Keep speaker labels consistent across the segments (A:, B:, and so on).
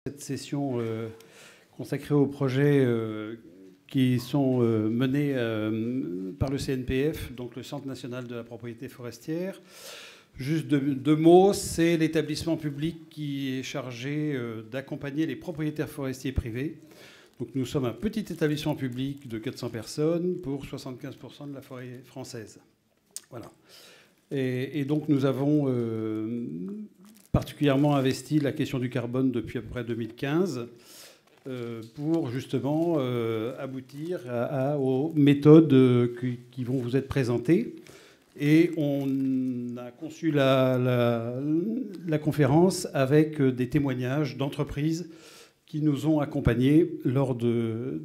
A: Cette session consacrée aux projets qui sont menés par le CNPF, donc le Centre national de la propriété forestière. Juste deux mots, c'est l'établissement public qui est chargé d'accompagner les propriétaires forestiers privés. Donc nous sommes un petit établissement public de 400 personnes pour 75% de la forêt française. Voilà. Et donc nous avons particulièrement investi la question du carbone depuis à peu près 2015 pour justement aboutir aux méthodes qui vont vous être présentées. Et on a conçu la conférence avec des témoignages d'entreprises qui nous ont accompagnés lors de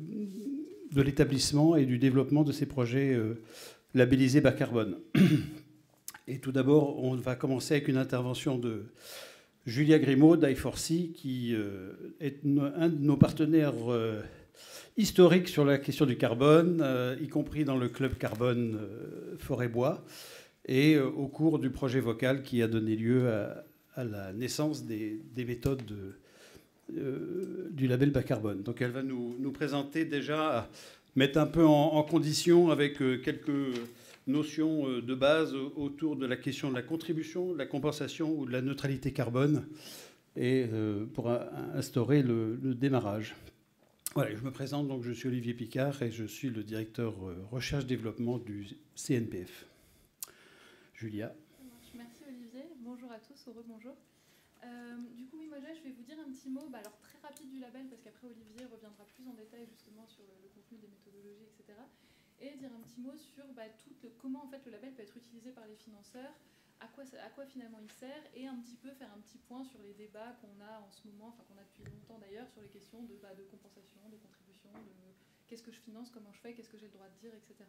A: l'établissement et du développement de ces projets labellisés bas carbone. Et tout d'abord, on va commencer avec une intervention de Julia Grimaud d'I4C, qui est un de nos partenaires historiques sur la question du carbone, y compris dans le club carbone Forêt-Bois, et au cours du projet Vocal qui a donné lieu à la naissance des méthodes du label bas carbone. Donc elle va nous présenter déjà, mettre un peu en condition avec quelques notions de base autour de la question de la contribution, de la compensation ou de la neutralité carbone, et pour instaurer le démarrage. Voilà, je me présente, donc je suis Olivier Picard et je suis le directeur recherche-développement du CNPF. Julia.
B: Merci Olivier, bonjour à tous, heureux bonjour. Du coup, oui, moi je vais vous dire un petit mot, alors très rapide du label, parce qu'après Olivier reviendra plus en détail justement sur le contenu des méthodologies, etc. Et dire un petit mot sur comment en fait le label peut être utilisé par les financeurs, à quoi finalement il sert, et un petit peu faire un petit point sur les débats qu'on a en ce moment, enfin qu'on a depuis longtemps d'ailleurs, sur les questions de compensation, de contribution, de qu'est-ce que je finance, comment je fais, qu'est-ce que j'ai le droit de dire, etc.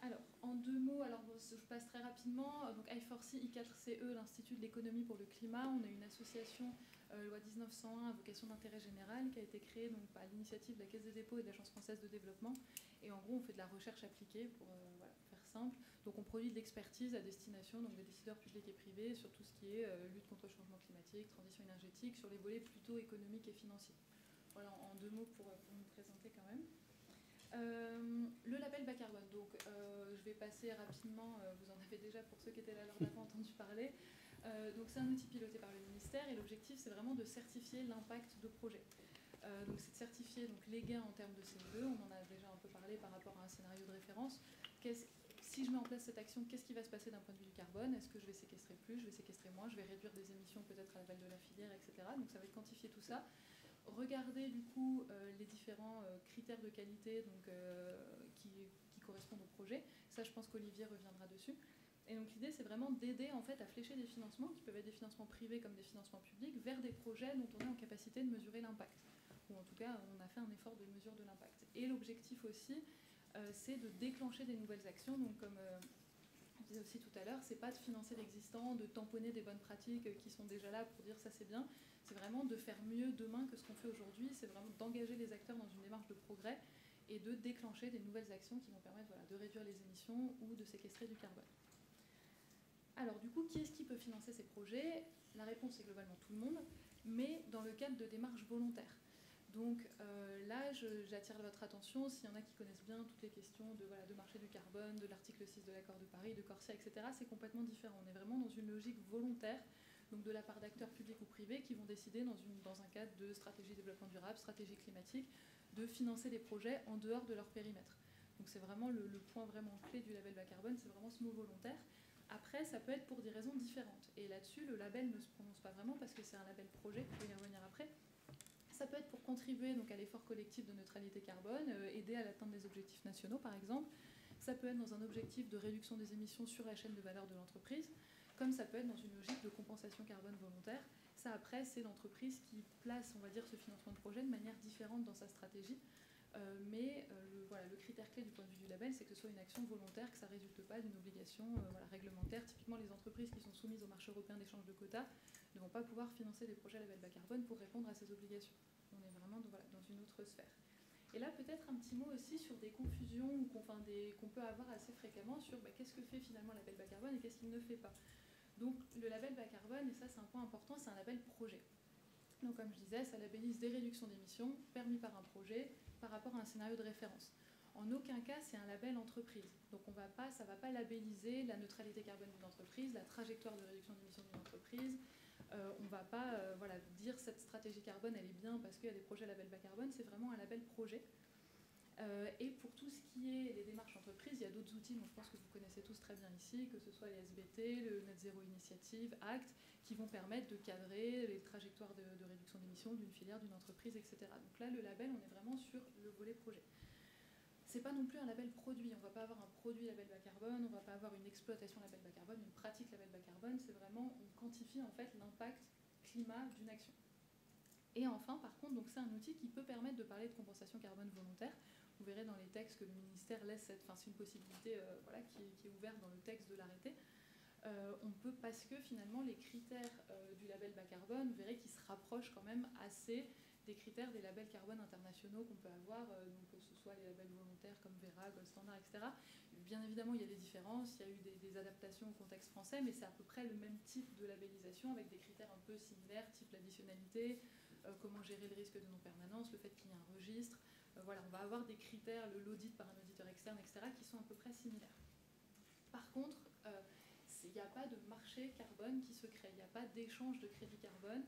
B: Alors, en deux mots, je passe très rapidement. Donc, I4C, I4CE, l'Institut de l'économie pour le climat. On est une association, loi 1901, à vocation d'intérêt général, qui a été créée donc, à l'initiative de la Caisse des dépôts et de l'Agence française de développement. Et en gros, on fait de la recherche appliquée, pour faire simple. Donc, on produit de l'expertise à destination donc, des décideurs publics et privés sur tout ce qui est lutte contre le changement climatique, transition énergétique, sur les volets plutôt économiques et financiers. Voilà, en deux mots pour nous présenter quand même. Le label bas carbone, donc je vais passer rapidement, vous en avez déjà pour ceux qui étaient là lors d'avant entendu parler. Donc c'est un outil piloté par le ministère et l'objectif c'est vraiment de certifier l'impact de projet. Donc c'est de certifier donc, les gains en termes de CO2, on en a déjà un peu parlé par rapport à un scénario de référence. Si je mets en place cette action, qu'est-ce qui va se passer d'un point de vue du carbone? Est-ce que je vais séquestrer plus, je vais séquestrer moins, je vais réduire des émissions peut-être à l'aval de la filière, etc. Donc ça va être quantifier tout ça. Regarder du coup les différents critères de qualité donc, qui correspondent au projet. Ça, je pense qu'Olivier reviendra dessus. Et donc l'idée, c'est vraiment d'aider en fait à flécher des financements qui peuvent être des financements privés comme des financements publics vers des projets dont on est en capacité de mesurer l'impact. Ou en tout cas, on a fait un effort de mesure de l'impact. Et l'objectif aussi, c'est de déclencher des nouvelles actions. Donc comme je disais aussi tout à l'heure, c'est pas de financer l'existant, de tamponner des bonnes pratiques qui sont déjà là pour dire ça c'est bien. C'est vraiment de faire mieux demain que ce qu'on fait aujourd'hui. C'est vraiment d'engager les acteurs dans une démarche de progrès et de déclencher des nouvelles actions qui vont permettre de réduire les émissions ou de séquestrer du carbone. Alors du coup, qui est-ce qui peut financer ces projets? La réponse est globalement tout le monde, mais dans le cadre de démarches volontaires. Donc là, j'attire votre attention, s'il y en a qui connaissent bien toutes les questions de marché du carbone, de l'article 6 de l'accord de Paris, de Corsia, etc., c'est complètement différent. On est vraiment dans une logique volontaire, donc de la part d'acteurs publics ou privés qui vont décider dans un cadre de stratégie de développement durable, stratégie climatique, de financer des projets en dehors de leur périmètre. Donc c'est vraiment le point vraiment clé du label bas carbone, c'est vraiment ce mot volontaire. Après, ça peut être pour des raisons différentes. Et là-dessus, le label ne se prononce pas vraiment parce que c'est un label projet, je vais y revenir après. Ça peut être pour contribuer donc, à l'effort collectif de neutralité carbone, aider à l'atteinte des objectifs nationaux par exemple. Ça peut être dans un objectif de réduction des émissions sur la chaîne de valeur de l'entreprise, comme ça peut être dans une logique de compensation carbone volontaire. Ça après, c'est l'entreprise qui place, on va dire, ce financement de projet de manière différente dans sa stratégie. Mais le critère clé du point de vue du label, c'est que ce soit une action volontaire, que ça ne résulte pas d'une obligation réglementaire. Typiquement, les entreprises qui sont soumises au marché européen d'échange de quotas ne vont pas pouvoir financer des projets label bas carbone pour répondre à ces obligations. On est vraiment dans une autre sphère. Et là, peut-être un petit mot aussi sur des confusions qu'on peut avoir assez fréquemment sur qu'est-ce que fait finalement le label bas carbone et qu'est-ce qu'il ne fait pas. Donc, le label bas carbone, et ça c'est un point important, c'est un label projet. Donc comme je disais, ça labellise des réductions d'émissions permis par un projet par rapport à un scénario de référence. En aucun cas, c'est un label entreprise. Donc ça ne va pas labelliser la neutralité carbone d'une entreprise, la trajectoire de réduction d'émissions d'une entreprise. On ne va pas dire cette stratégie carbone, elle est bien parce qu'il y a des projets label bas carbone. C'est vraiment un label projet. Et pour tout ce qui est les démarches entreprises, il y a d'autres outils dont je pense que vous connaissez tous très bien ici, que ce soit les SBT, le Net Zero Initiative, ACT, qui vont permettre de cadrer les trajectoires de réduction d'émissions d'une filière, d'une entreprise, etc. Donc là, le label, on est vraiment sur le volet projet. C'est pas non plus un label produit. On ne va pas avoir un produit label bas carbone, on ne va pas avoir une exploitation label bas carbone, une pratique label bas carbone. C'est vraiment, on quantifie en fait l'impact climat d'une action. Et enfin, par contre, donc c'est un outil qui peut permettre de parler de compensation carbone volontaire. Vous verrez dans les textes que le ministère laisse c'est une possibilité qui est ouverte dans le texte de l'arrêté. On peut, parce que finalement les critères du label bas carbone, vous verrez qu'ils se rapprochent quand même assez des critères des labels carbone internationaux qu'on peut avoir, donc que ce soit les labels volontaires comme Verra, Gold Standard, etc. Bien évidemment, il y a des différences, il y a eu des adaptations au contexte français, mais c'est à peu près le même type de labellisation avec des critères un peu similaires, type l'additionnalité, comment gérer le risque de non-permanence, le fait qu'il y ait un registre. Voilà, on va avoir des critères, l'audit par un auditeur externe, etc., qui sont à peu près similaires. Par contre, il n'y a pas de marché carbone qui se crée, il n'y a pas d'échange de crédit carbone.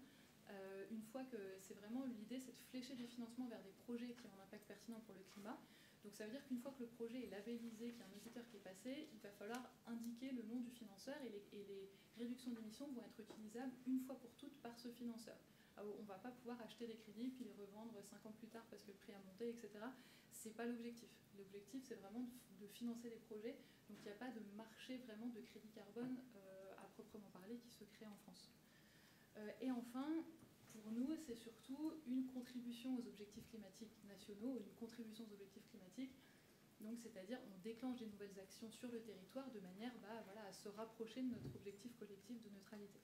B: Une fois que c'est vraiment l'idée, c'est de flécher des financements vers des projets qui ont un impact pertinent pour le climat. Donc ça veut dire qu'une fois que le projet est labellisé, qu'il y a un auditeur qui est passé, il va falloir indiquer le nom du financeur et les réductions d'émissions vont être utilisables une fois pour toutes par ce financeur. On ne va pas pouvoir acheter des crédits puis les revendre 5 ans plus tard parce que le prix a monté, etc. Ce n'est pas l'objectif. L'objectif, c'est vraiment de financer des projets. Donc il n'y a pas de marché vraiment de crédit carbone à proprement parler qui se crée en France. Et enfin, pour nous, c'est surtout une contribution aux objectifs climatiques nationaux, une contribution aux objectifs climatiques. Donc, c'est-à-dire, on déclenche des nouvelles actions sur le territoire de manière à se rapprocher de notre objectif collectif de neutralité.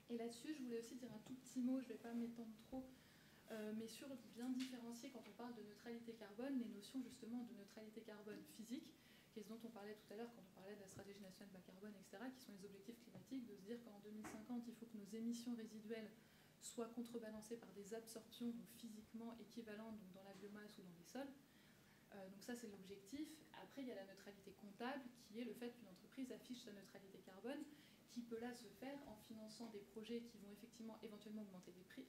B: Et là-dessus, je voulais aussi dire un tout petit mot, je ne vais pas m'étendre trop, mais sur bien différencier, quand on parle de neutralité carbone, les notions justement de neutralité carbone physique, qui est ce dont on parlait tout à l'heure quand on parlait de la stratégie nationale bas carbone, etc., qui sont les objectifs climatiques, de se dire qu'en 2050, il faut que nos émissions résiduelles soient contrebalancées par des absorptions donc physiquement équivalentes donc dans la biomasse ou dans les sols. Donc ça, c'est l'objectif. Après, il y a la neutralité comptable, qui est le fait qu'une entreprise affiche sa neutralité carbone, qui peut là se faire en finançant des projets qui vont effectivement éventuellement augmenter les puits,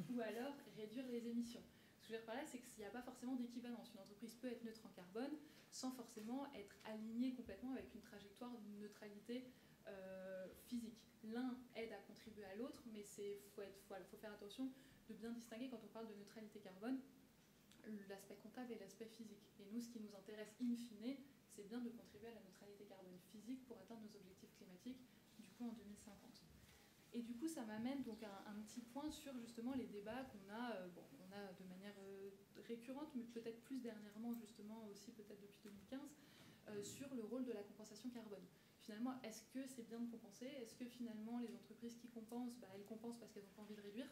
B: ou alors réduire les émissions. Ce que je veux dire par là, c'est qu'il n'y a pas forcément d'équivalence. Une entreprise peut être neutre en carbone sans forcément être alignée complètement avec une trajectoire d'une neutralité physique. L'un aide à contribuer à l'autre, mais il faut faire attention de bien distinguer quand on parle de neutralité carbone l'aspect comptable et l'aspect physique. Et nous, ce qui nous intéresse in fine, c'est bien de contribuer à la neutralité carbone physique pour atteindre nos objectifs climatiques, du coup, en 2050. Et du coup, ça m'amène donc à un petit point sur justement les débats qu'on a, on a de manière récurrente, mais peut-être plus dernièrement, justement aussi peut-être depuis 2015, sur le rôle de la compensation carbone. Finalement, est-ce que c'est bien de compenser? Est-ce que finalement les entreprises qui compensent, elles compensent parce qu'elles n'ont pas envie de réduire?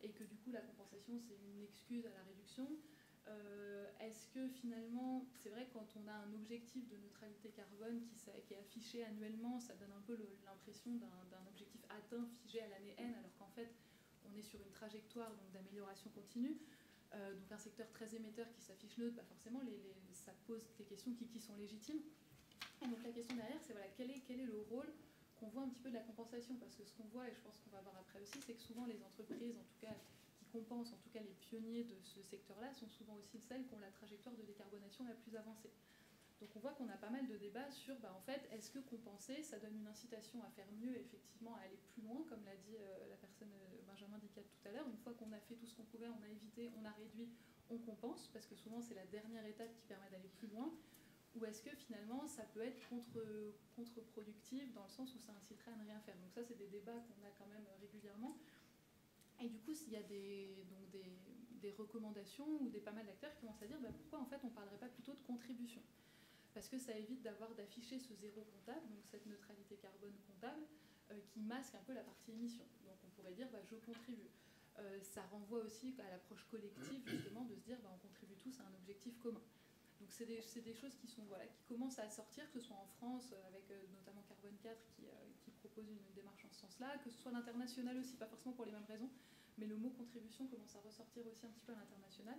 B: Et que du coup la compensation c'est une excuse à la réduction. Est-ce que finalement, c'est vrai quand on a un objectif de neutralité carbone qui est affiché annuellement, ça donne un peu l'impression d'un objectif atteint figé à l'année N, alors qu'en fait on est sur une trajectoire d'amélioration continue. Donc un secteur très émetteur qui s'affiche neutre, forcément ça pose des questions qui sont légitimes. Et donc la question derrière c'est quel est le rôle qu'on voit un petit peu de la compensation, parce que ce qu'on voit, et je pense qu'on va voir après aussi, c'est que souvent les entreprises, en tout cas qui compensent, en tout cas les pionniers de ce secteur-là, sont souvent aussi celles qui ont la trajectoire de décarbonation la plus avancée. Donc on voit qu'on a pas mal de débats sur, en fait, est-ce que compenser, ça donne une incitation à faire mieux, effectivement, à aller plus loin, comme l'a dit la personne Benjamin Dicat tout à l'heure, une fois qu'on a fait tout ce qu'on pouvait, on a évité, on a réduit, on compense, parce que souvent c'est la dernière étape qui permet d'aller plus loin. Ou est-ce que finalement ça peut être contre-productif dans le sens où ça inciterait à ne rien faire? Donc ça, c'est des débats qu'on a quand même régulièrement. Et du coup, il y a des recommandations ou pas mal d'acteurs qui commencent à dire pourquoi en fait on ne parlerait pas plutôt de contribution? Parce que ça évite d'afficher ce zéro comptable, donc cette neutralité carbone comptable, qui masque un peu la partie émission. Donc on pourrait dire je contribue. Ça renvoie aussi à l'approche collective, justement, de se dire on contribue tous à un objectif commun. Donc c'est des choses qui commencent à sortir, que ce soit en France, avec notamment Carbone 4 qui propose une démarche en ce sens-là, que ce soit l'international aussi, pas forcément pour les mêmes raisons, mais le mot contribution commence à ressortir aussi un petit peu à l'international.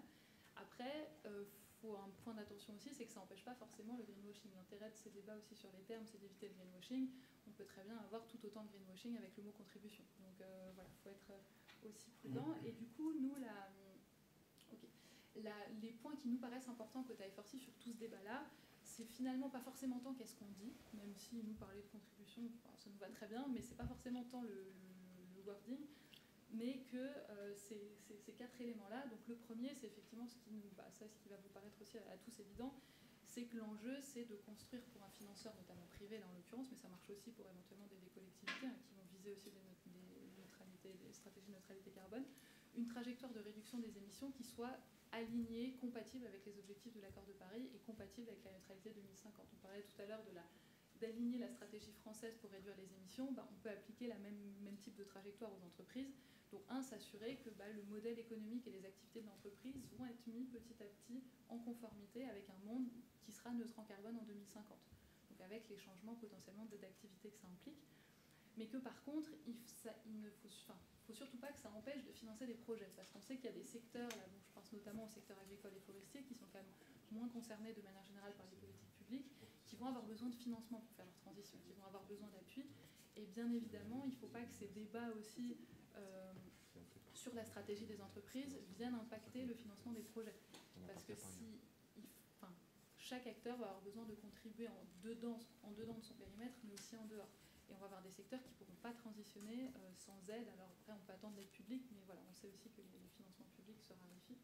B: Après, faut un point d'attention aussi, c'est que ça n'empêche pas forcément le greenwashing. L'intérêt de ces débats aussi sur les termes, c'est d'éviter le greenwashing. On peut très bien avoir tout autant de greenwashing avec le mot contribution. Donc voilà, il faut être aussi prudent. Et du coup, nous, les points qui nous paraissent importants côté I4C sur tout ce débat-là, c'est finalement pas forcément tant qu'est-ce qu'on dit, même si nous parler de contribution, ça nous va très bien, mais c'est pas forcément tant le wording, mais que ces quatre éléments-là. Donc le premier, c'est effectivement ce qui va vous paraître aussi à tous évident, c'est que l'enjeu, c'est de construire pour un financeur, notamment privé là en l'occurrence, mais ça marche aussi pour éventuellement des collectivités qui vont viser aussi des stratégies de neutralité carbone, une trajectoire de réduction des émissions qui soit alignée, compatible avec les objectifs de l'accord de Paris et compatible avec la neutralité 2050. On parlait tout à l'heure d'aligner la stratégie française pour réduire les émissions. On peut appliquer le même type de trajectoire aux entreprises. Donc, s'assurer que le modèle économique et les activités de l'entreprise vont être mis petit à petit en conformité avec un monde qui sera neutre en carbone en 2050. Donc, avec les changements potentiellement d'activité que ça implique. Mais que par contre, il ne faut surtout pas que ça empêche de financer des projets. Parce qu'on sait qu'il y a des secteurs, là, je pense notamment au secteur agricole et forestier, qui sont quand même moins concernés de manière générale par les politiques publiques, qui vont avoir besoin de financement pour faire leur transition, qui vont avoir besoin d'appui. Et bien évidemment, il ne faut pas que ces débats aussi sur la stratégie des entreprises viennent impacter le financement des projets. Parce que chaque acteur va avoir besoin de contribuer en dedans de son périmètre, mais aussi en dehors. Et on va avoir des secteurs qui ne pourront pas transitionner sans aide. Alors après, on peut attendre l'aide publique, mais voilà, on sait aussi que les financements publics se raréfient.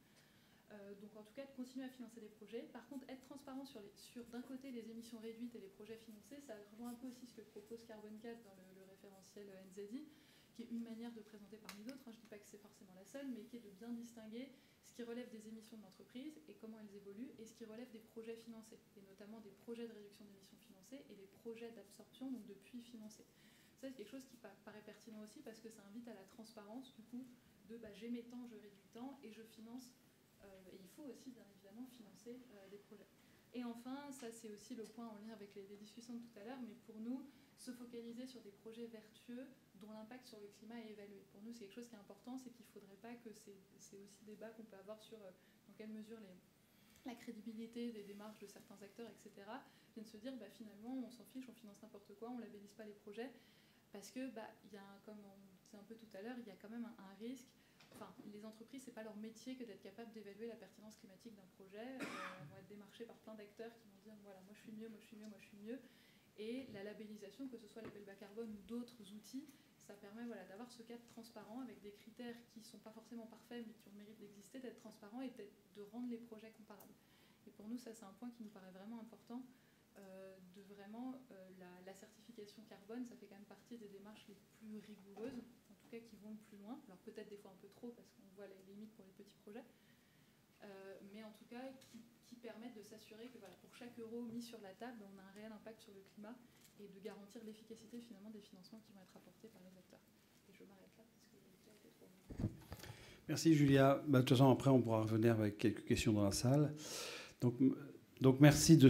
B: Donc en tout cas, de continuer à financer des projets. Par contre, être transparent sur d'un côté les émissions réduites et les projets financés, ça rejoint un peu aussi ce que propose Carbone 4 dans le référentiel NZI, qui est une manière de présenter parmi d'autres. Je ne dis pas que c'est forcément la seule, mais qui est de bien distinguer ce qui relève des émissions de l'entreprise et comment elles évoluent, et ce qui relève des projets financés, et notamment des projets de réduction d'émissions financés et des projets d'absorption, donc de puits financés. Ça, c'est quelque chose qui paraît pertinent aussi parce que ça invite à la transparence, du coup, de j'ai mes temps, je réduis temps, et je finance. Et il faut aussi, bien évidemment, financer des projets. Et enfin, ça c'est aussi le point en lien avec les discussions de tout à l'heure, mais pour nous, se focaliser sur des projets vertueux dont l'impact sur le climat est évalué. Pour nous, c'est quelque chose qui est important, c'est qu'il ne faudrait pas que c'est aussi débat qu'on peut avoir sur dans quelle mesure la crédibilité des démarches de certains acteurs, etc., viennent se dire finalement, on s'en fiche, on finance n'importe quoi, on ne labellise pas les projets, parce que, comme on disait un peu tout à l'heure, il y a quand même un risque. Enfin, les entreprises, ce n'est pas leur métier que d'être capable d'évaluer la pertinence climatique d'un projet. Elles vont être démarchées par plein d'acteurs qui vont dire voilà, moi je suis mieux, moi je suis mieux, moi je suis mieux. Et la labellisation, que ce soit label bas carbone ou d'autres outils, ça permet d'avoir ce cadre transparent avec des critères qui ne sont pas forcément parfaits mais qui ont le mérite d'exister, d'être transparent et de rendre les projets comparables. Et pour nous, ça c'est un point qui nous paraît vraiment important. De vraiment la certification carbone, ça fait quand même partie des démarches les plus rigoureuses, en tout cas qui vont le plus loin. Alors peut-être des fois un peu trop parce qu'on voit les limites pour les petits projets, mais en tout cas qui permettent de s'assurer que pour chaque euro mis sur la table, on a un réel impact sur le climat et de garantir l'efficacité finalement des financements qui vont être apportés par les acteurs. Et je m'arrête là parce que le temps était trop long.
A: Merci Julia. De toute façon, après on pourra revenir avec quelques questions dans la salle. Donc merci de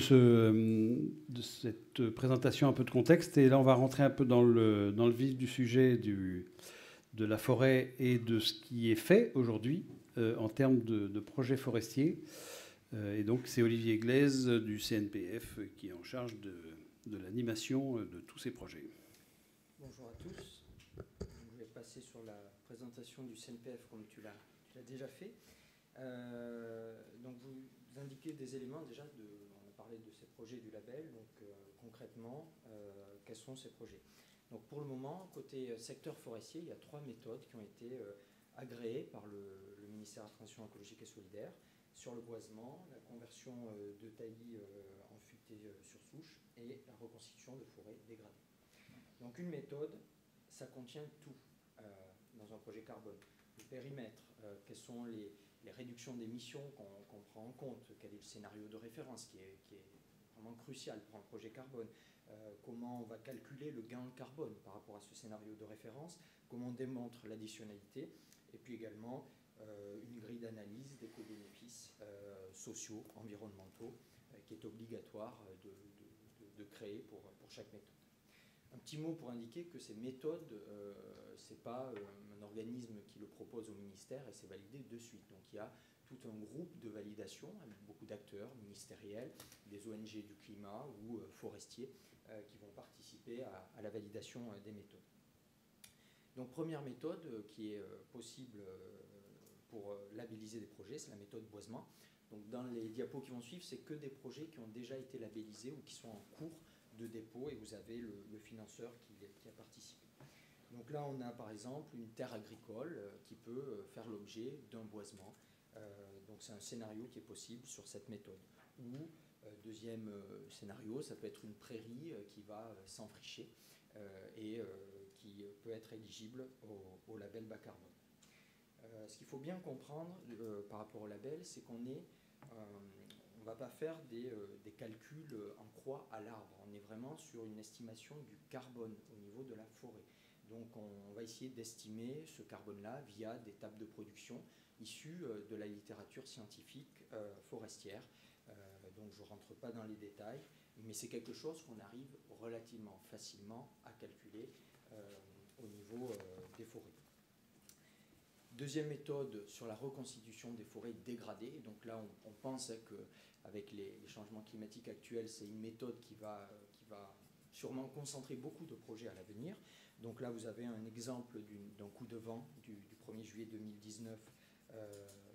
A: cette présentation un peu de contexte. Et là, on va rentrer un peu dans le vif du sujet de la forêt et de ce qui est fait aujourd'hui en termes de projets forestiers. Et donc, c'est Olivier Glaise du CNPF qui est en charge de l'animation de tous ces projets.
C: Bonjour à tous. Je vais passer sur la présentation du CNPF comme tu l'as déjà fait. Donc vous indiquez des éléments déjà, on a parlé de ces projets du label, donc concrètement, quels sont ces projets? Donc pour le moment, côté secteur forestier, il y a 3 méthodes qui ont été agréées par le ministère de la Transition écologique et solidaire sur le boisement, la conversion de taillis en futaies sur souche et la reconstitution de forêts dégradées. Donc une méthode, ça contient tout dans un projet carbone. Le périmètre, quelles sont les réductions d'émissions qu'on prend en compte, quel est le scénario de référence qui est vraiment crucial pour un projet carbone, comment on va calculer le gain carbone par rapport à ce scénario de référence, comment on démontre l'additionnalité, et puis également une grille d'analyse des co-bénéfices sociaux, environnementaux, qui est obligatoire de créer pour chaque méthode. Un petit mot pour indiquer que ces méthodes, ce n'est pas un organisme qui le propose au ministère et c'est validé de suite. Donc il y a tout un groupe de validation avec beaucoup d'acteurs ministériels, des ONG du climat ou forestiers qui vont participer à la validation des méthodes. Donc première méthode qui est possible pour labelliser des projets, c'est la méthode boisement. Donc dans les diapos qui vont suivre, c'est que des projets qui ont déjà été labellisés ou qui sont en cours de dépôt et vous avez le financeur qui a participé. Donc là, on a par exemple une terre agricole qui peut faire l'objet d'un boisement. Donc c'est un scénario qui est possible sur cette méthode. Ou deuxième scénario, ça peut être une prairie qui va s'enfricher et qui peut être éligible au label bas carbone. Ce qu'il faut bien comprendre par rapport au label, c'est qu'on est on ne va pas faire des calculs en croix à l'arbre. On est vraiment sur une estimation du carbone au niveau de la forêt. Donc on va essayer d'estimer ce carbone-là via des tables de production issues de la littérature scientifique forestière. Donc je ne rentre pas dans les détails, mais c'est quelque chose qu'on arrive relativement facilement à calculer au niveau des forêts. Deuxième méthode sur la reconstitution des forêts dégradées. Donc là, on pense qu'avec les changements climatiques actuels, c'est une méthode qui va sûrement concentrer beaucoup de projets à l'avenir. Donc là, vous avez un exemple d'un coup de vent du 1er juillet 2019.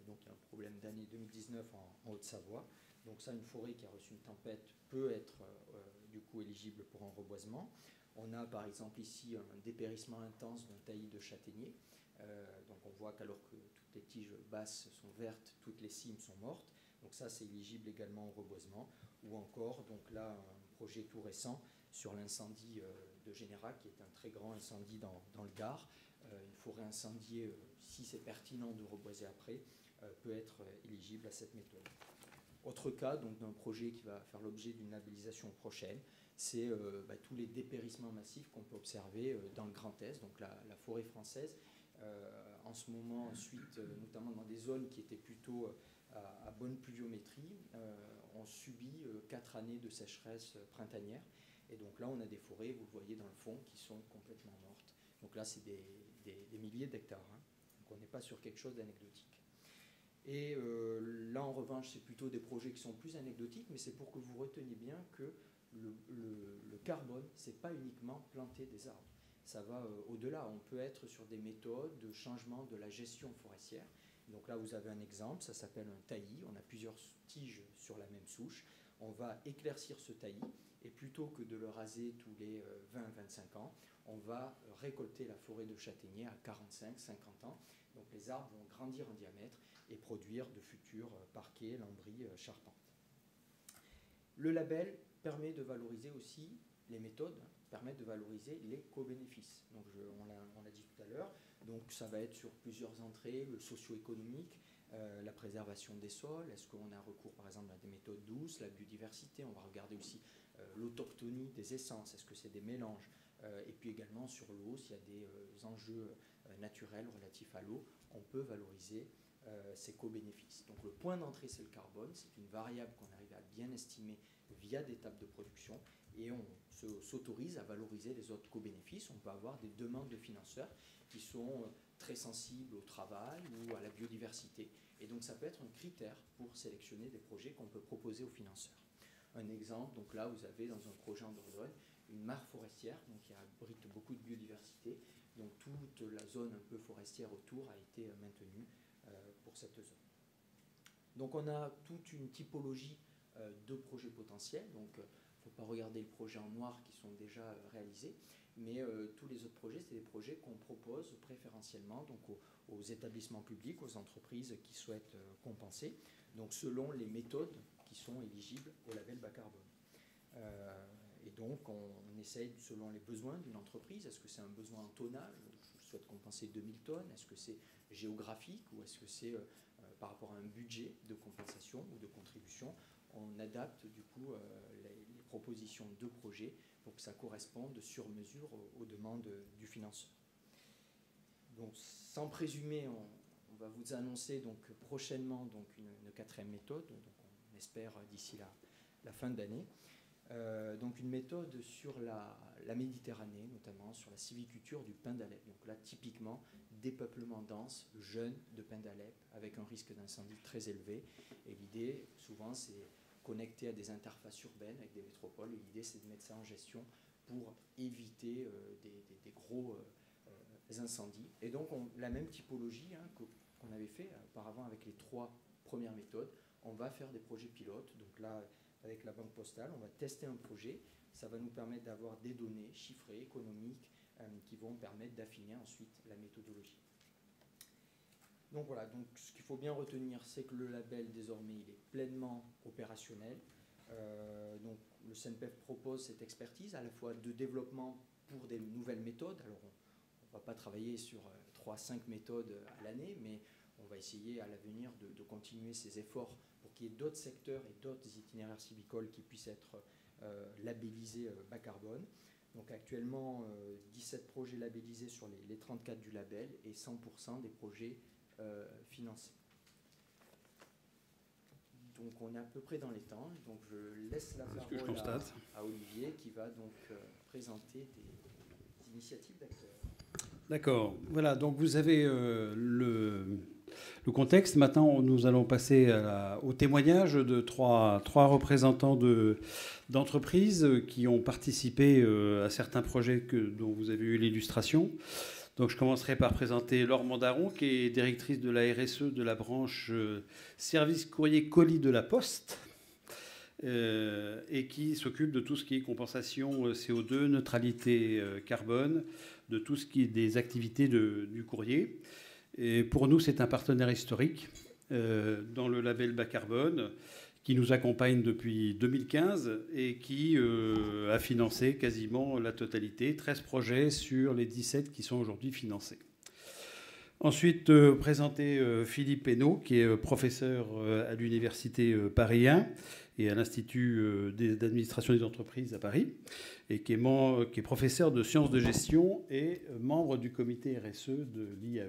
C: Donc il y a un problème d'année 2019 en Haute-Savoie. Donc ça, une forêt qui a reçu une tempête peut être du coup éligible pour un reboisement. On a par exemple ici un dépérissement intense d'un taillis de châtaignier. Donc on voit qu'alors que toutes les tiges basses sont vertes, toutes les cimes sont mortes. Donc ça, c'est éligible également au reboisement. Ou encore, donc là, un projet tout récent sur l'incendie de Générac, qui est un très grand incendie dans le Gard. Une forêt incendiée, si c'est pertinent de reboiser après, peut être éligible à cette méthode. Autre cas donc d'un projet qui va faire l'objet d'une labellisation prochaine, c'est tous les dépérissements massifs qu'on peut observer dans le Grand Est, donc la forêt française. En ce moment, ensuite, notamment dans des zones qui étaient plutôt à bonne pluviométrie, on subit 4 années de sécheresse printanière. Et donc là, on a des forêts, vous le voyez dans le fond, qui sont complètement mortes. Donc là, c'est des milliers d'hectares. Hein. Donc on n'est pas sur quelque chose d'anecdotique. Et là, en revanche, c'est plutôt des projets qui sont plus anecdotiques, mais c'est pour que vous reteniez bien que le carbone, ce n'est pas uniquement planter des arbres. Ça va au-delà. On peut être sur des méthodes de changement de la gestion forestière. Donc là, vous avez un exemple, ça s'appelle un taillis. On a plusieurs tiges sur la même souche. On va éclaircir ce taillis et plutôt que de le raser tous les 20-25 ans, on va récolter la forêt de châtaigniers à 45-50 ans. Donc les arbres vont grandir en diamètre et produire de futurs parquets, lambris, charpentes. Le label permet de valoriser aussi les méthodes, permettent de valoriser les co-bénéfices. Donc on l'a dit tout à l'heure, donc ça va être sur plusieurs entrées, le socio-économique, la préservation des sols, est-ce qu'on a recours par exemple à des méthodes douces, la biodiversité, on va regarder aussi l'autochtonie des essences, est-ce que c'est des mélanges, et puis également sur l'eau, s'il y a des enjeux naturels relatifs à l'eau, on peut valoriser ces co-bénéfices. Donc le point d'entrée, c'est le carbone, c'est une variable qu'on arrive à bien estimer via des tables de production et on s'autorise à valoriser les autres co-bénéfices. On peut avoir des demandes de financeurs qui sont très sensibles au travail ou à la biodiversité. Et donc ça peut être un critère pour sélectionner des projets qu'on peut proposer aux financeurs. Un exemple, donc là vous avez dans un projet en Dordogne une mare forestière donc qui abrite beaucoup de biodiversité. Donc toute la zone un peu forestière autour a été maintenue pour cette zone. Donc on a toute une typologie de projets potentiels. Donc il ne faut pas regarder le projet en noir qui sont déjà réalisés, mais tous les autres projets, c'est des projets qu'on propose préférentiellement donc aux établissements publics, aux entreprises qui souhaitent compenser, donc selon les méthodes qui sont éligibles au label bas carbone. Et donc on essaye selon les besoins d'une entreprise. Est-ce que c'est un besoin en tonnage? Je souhaite compenser 2000 tonnes. Est-ce que c'est géographique ou est-ce que c'est par rapport à un budget de compensation ou de contribution? On adapte du coup les propositions de projets pour que ça corresponde sur mesure aux demandes du financeur. Donc sans présumer, on va vous annoncer donc prochainement donc une quatrième méthode, donc on espère d'ici la fin d'année. Donc une méthode sur la Méditerranée, notamment sur la sylviculture du pin d'Alep. Donc là, typiquement, dépeuplement dense, jeune de pin d'Alep, avec un risque d'incendie très élevé. Et l'idée, souvent, c'est connecté à des interfaces urbaines avec des métropoles. Et l'idée, c'est de mettre ça en gestion pour éviter des gros incendies. Et donc, la même typologie qu'on avait fait auparavant avec les 3 premières méthodes, on va faire des projets pilotes. Donc là, avec la Banque Postale, on va tester un projet. Ça va nous permettre d'avoir des données chiffrées, économiques, qui vont permettre d'affiner ensuite la méthodologie. Donc voilà, donc ce qu'il faut bien retenir, c'est que le label, désormais, il est pleinement opérationnel. Donc le CNPF propose cette expertise à la fois de développement pour des nouvelles méthodes. Alors on ne va pas travailler sur 3-5 méthodes à l'année, mais on va essayer à l'avenir de continuer ces efforts pour qu'il y ait d'autres secteurs et d'autres itinéraires sylvicoles qui puissent être labellisés bas carbone. Donc actuellement, 17 projets labellisés sur les 34 du label et 100% des projets financés. Donc on est à peu près dans les temps. Donc je laisse la parole à Olivier qui va donc présenter des initiatives d'acteurs.
A: D'accord. Voilà, donc vous avez le contexte. Maintenant, nous allons passer au témoignage de trois représentants d'entreprises qui ont participé à certains projets dont vous avez eu l'illustration. Donc je commencerai par présenter Laure Mandaron, qui est directrice de la RSE de la branche service courrier colis de la Poste, et qui s'occupe de tout ce qui est compensation CO2, neutralité carbone, de tout ce qui est des activités du courrier. Et pour nous, c'est un partenaire historique dans le label bas carbone, qui nous accompagne depuis 2015 et qui a financé quasiment la totalité, 13 projets sur les 17 qui sont aujourd'hui financés. Ensuite, présenter Philippe Hainaut, qui est professeur à l'Université Paris 1 et à l'Institut d'administration des entreprises à Paris, et qui est professeur de sciences de gestion et membre du comité RSE de l'IAE.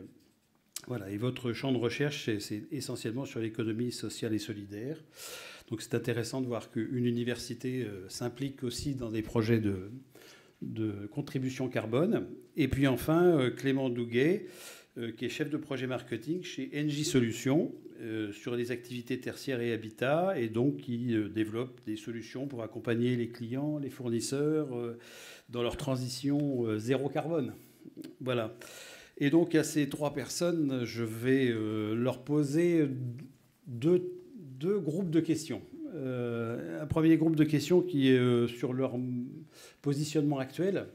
A: Voilà, et votre champ de recherche, c'est essentiellement sur l'économie sociale et solidaire. Donc c'est intéressant de voir qu'une université s'implique aussi dans des projets de contribution carbone. Et puis enfin, Clément Douguet, qui est chef de projet marketing chez NJ Solutions, sur les activités tertiaires et habitat, et donc qui développe des solutions pour accompagner les clients, les fournisseurs, dans leur transition zéro carbone. Voilà. Et donc, à ces 3 personnes, je vais leur poser deux groupes de questions. Un premier groupe de questions qui est sur leur positionnement actuel,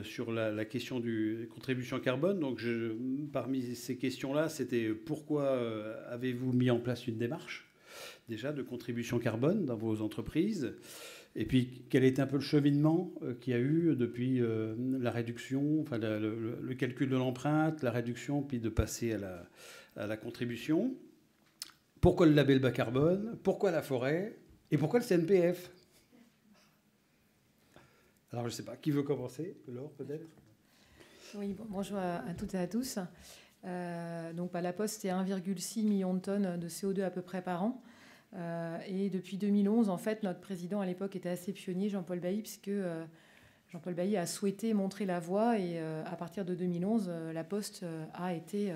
A: sur la question du contribution carbone. Donc, parmi ces questions-là, c'était pourquoi avez-vous mis en place une démarche déjà de contribution carbone dans vos entreprises ? Et puis, quel est un peu le cheminement qu'il y a eu depuis la réduction, enfin le calcul de l'empreinte, la réduction, puis de passer à la contribution. Pourquoi le label bas carbone? Pourquoi la forêt? Et pourquoi le CNPF? Alors, je ne sais pas. Qui veut commencer? Laure, peut-être?
D: Oui, bonjour à toutes et à tous. Donc, la Poste, c'est 1,6 million de tonnes de CO2 à peu près par an. Et depuis 2011, en fait, notre président à l'époque était assez pionnier, Jean-Paul Bailly, puisque Jean-Paul Bailly a souhaité montrer la voie. Et à partir de 2011, la Poste a été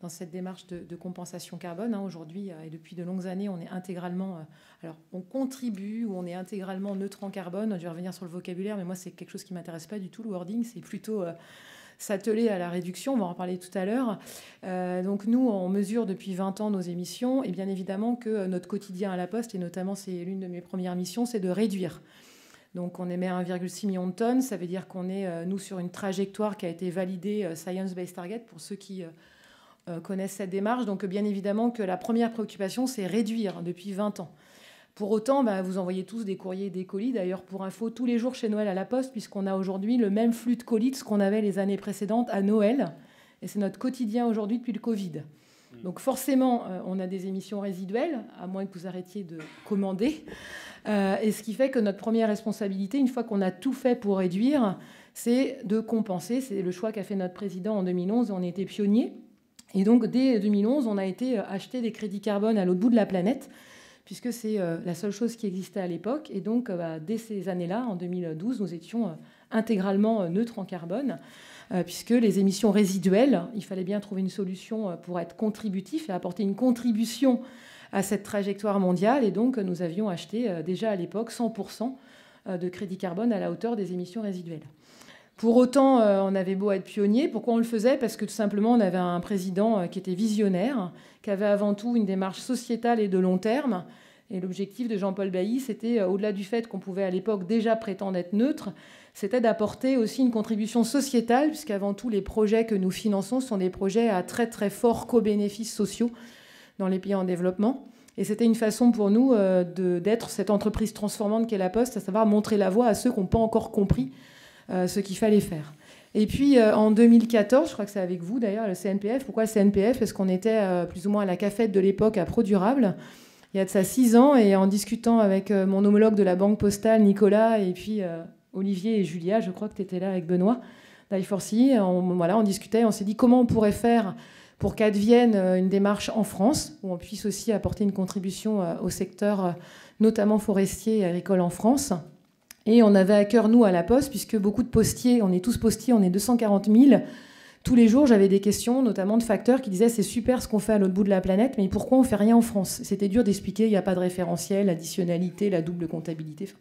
D: dans cette démarche de compensation carbone. Aujourd'hui, et depuis de longues années, on est intégralement... alors, on contribue ou on est intégralement neutre en carbone. Je vais revenir sur le vocabulaire, mais moi, c'est quelque chose qui ne m'intéresse pas du tout, le wording. C'est plutôt... s'atteler à la réduction, on va en parler tout à l'heure. Donc nous, on mesure depuis 20 ans nos émissions, et bien évidemment que notre quotidien à la Poste, et notamment c'est l'une de mes premières missions, c'est de réduire. Donc on émet 1,6 million de tonnes, ça veut dire qu'on est, nous, sur une trajectoire qui a été validée Science Based Target, pour ceux qui connaissent cette démarche. Donc bien évidemment que la première préoccupation, c'est réduire depuis 20 ans. Pour autant, vous envoyez tous des courriers, des colis. D'ailleurs, pour info, tous les jours chez Noël à la Poste, puisqu'on a aujourd'hui le même flux de colis que ce qu'on avait les années précédentes à Noël. Et c'est notre quotidien aujourd'hui depuis le Covid. Donc forcément, on a des émissions résiduelles, à moins que vous arrêtiez de commander. Et ce qui fait que notre première responsabilité, une fois qu'on a tout fait pour réduire, c'est de compenser. C'est le choix qu'a fait notre président en 2011. On était pionniers. Et donc, dès 2011, on a été acheter des crédits carbone à l'autre bout de la planète, puisque c'est la seule chose qui existait à l'époque. Et donc, dès ces années-là, en 2012, nous étions intégralement neutres en carbone, puisque les émissions résiduelles, il fallait bien trouver une solution pour être contributif et apporter une contribution à cette trajectoire mondiale. Et donc, nous avions acheté déjà à l'époque 100% de crédit carbone à la hauteur des émissions résiduelles. Pour autant, on avait beau être pionnier. Pourquoi on le faisait? Parce que tout simplement, on avait un président qui était visionnaire, qui avait avant tout une démarche sociétale et de long terme. Et l'objectif de Jean-Paul Bailly, c'était, au-delà du fait qu'on pouvait à l'époque déjà prétendre être neutre, c'était d'apporter aussi une contribution sociétale, puisqu'avant tout, les projets que nous finançons sont des projets à très très forts co-bénéfices sociaux dans les pays en développement. Et c'était une façon pour nous d'être cette entreprise transformante qu'est la Poste, à savoir montrer la voie à ceux qui n'ont pas encore compris ce qu'il fallait faire. Et puis en 2014, je crois que c'est avec vous d'ailleurs, le CNPF. Pourquoi le CNPF? Parce qu'on était plus ou moins à la cafette de l'époque à ProDurable, il y a de ça 6 ans, et en discutant avec mon homologue de la Banque Postale, Nicolas, et puis Olivier et Julia, je crois que tu étais là avec Benoît, d'I4C, on discutait, on s'est dit comment on pourrait faire pour qu'advienne une démarche en France, où on puisse aussi apporter une contribution au secteur, notamment forestier et agricole en France. Et on avait à cœur, nous, à la Poste, puisque beaucoup de postiers, on est tous postiers, on est 240 000. Tous les jours, j'avais des questions, notamment de facteurs, qui disaient « c'est super ce qu'on fait à l'autre bout de la planète, mais pourquoi on ne fait rien en France ?» C'était dur d'expliquer, il n'y a pas de référentiel, l'additionnalité, la double comptabilité. Enfin,